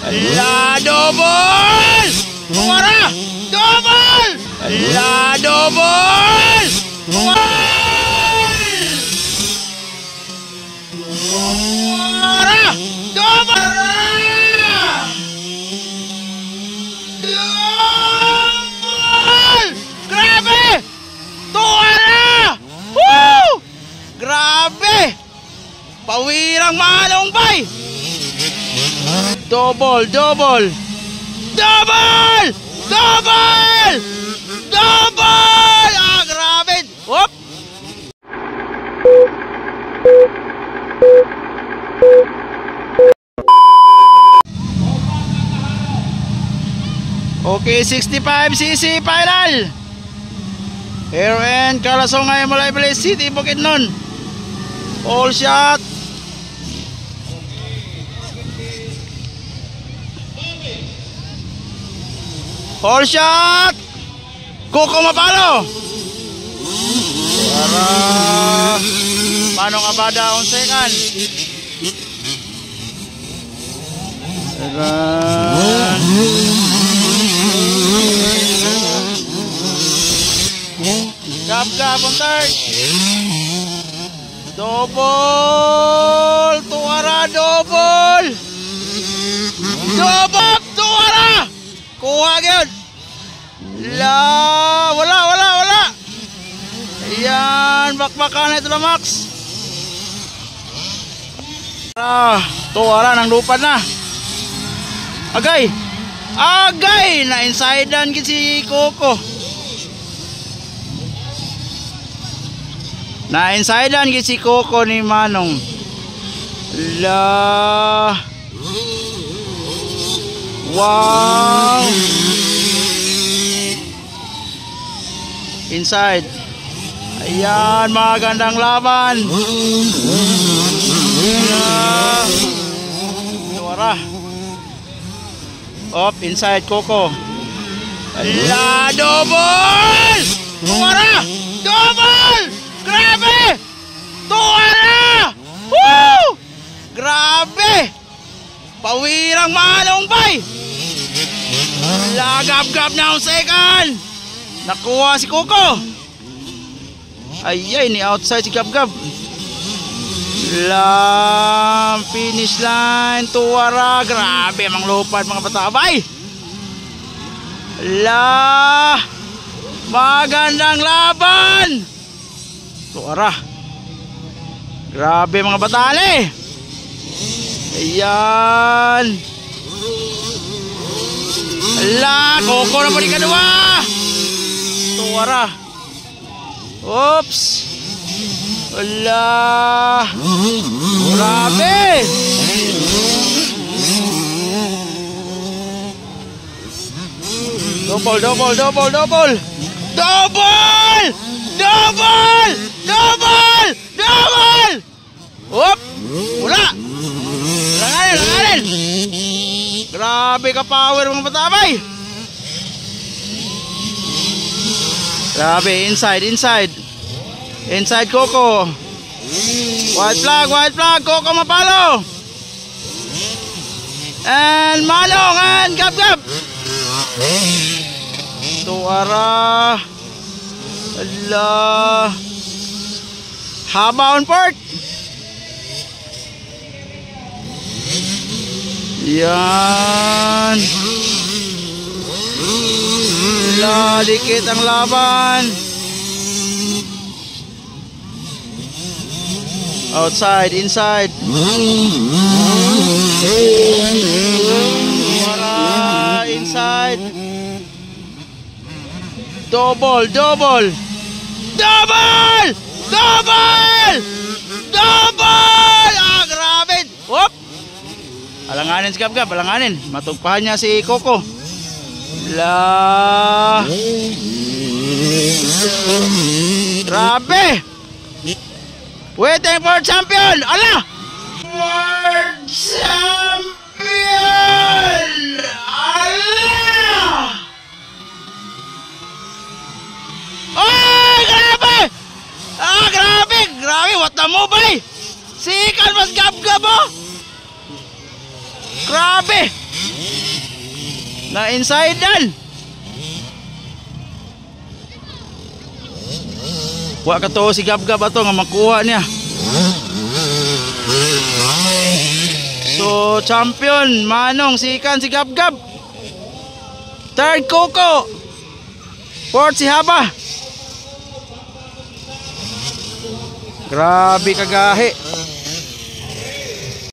Ala, double! Tuwara! Double! Ala, double! Tuwara! Double! Double! Grabe! Tuwara! Woo! Grabe! Pawirang manong bay! Double, double, double, double, double! Ah, grabe! Whoop! Okay, 65cc final. Hero and Kalasong ngayon Malaybalay City, Bukidnon. All shot. All shot! Coco Mapalo! Para Manong Abada on second. Gab on third. Double! Tuwara, double! Double! Tuwara! Kuha yun! Wala! Ayan, bakbakan na ito na Max. Tuwara ng lupad na. Agay! Na inside-an si Coco. Na inside-an si Coco ni Manong. Wow! Inside. Ayan, magandang laban. Tuwara. Up, inside Coco. Ala, double! Tuwara! Double! Grabe! Tuwara! Woo! Grabe! Pawirang manong bay! Lagab-gab na ang second! Nakuha si Coco! Ayay, ni outside si Gab-Gab. Finish line, Tuwara. Grabe, mang lupad mga patabay. Magandang laban! Tuwara. Grabe mga batali. Ayan. Coco na po di kadua. Tuwara. Oops. Grabe. Double. Oop. Wala. Langanin. Grabe ka power mga patabay. Grabe, inside Coco. White flag, Coco Mapalo. And Manong and Gab-Gab. Tuwara. Haba on port. Yan. Dikit ang laban. Outside, inside. Inside. Double. Ah, grabe. Whoop. Alanganin si Gab-Gab, matugpahan niya si Coco. Grabe. Waiting for champion. World champion. Oh, grabe. What the move, bay? Sikan mas Gab-Gab, oh. Grabe. Na inside dan. Wa ka to si Gab-Gab ato nga makuha niya. So champion manong si ikan si Gab-Gab. Third Coco. Fourth si Haba. Grabe kagahi.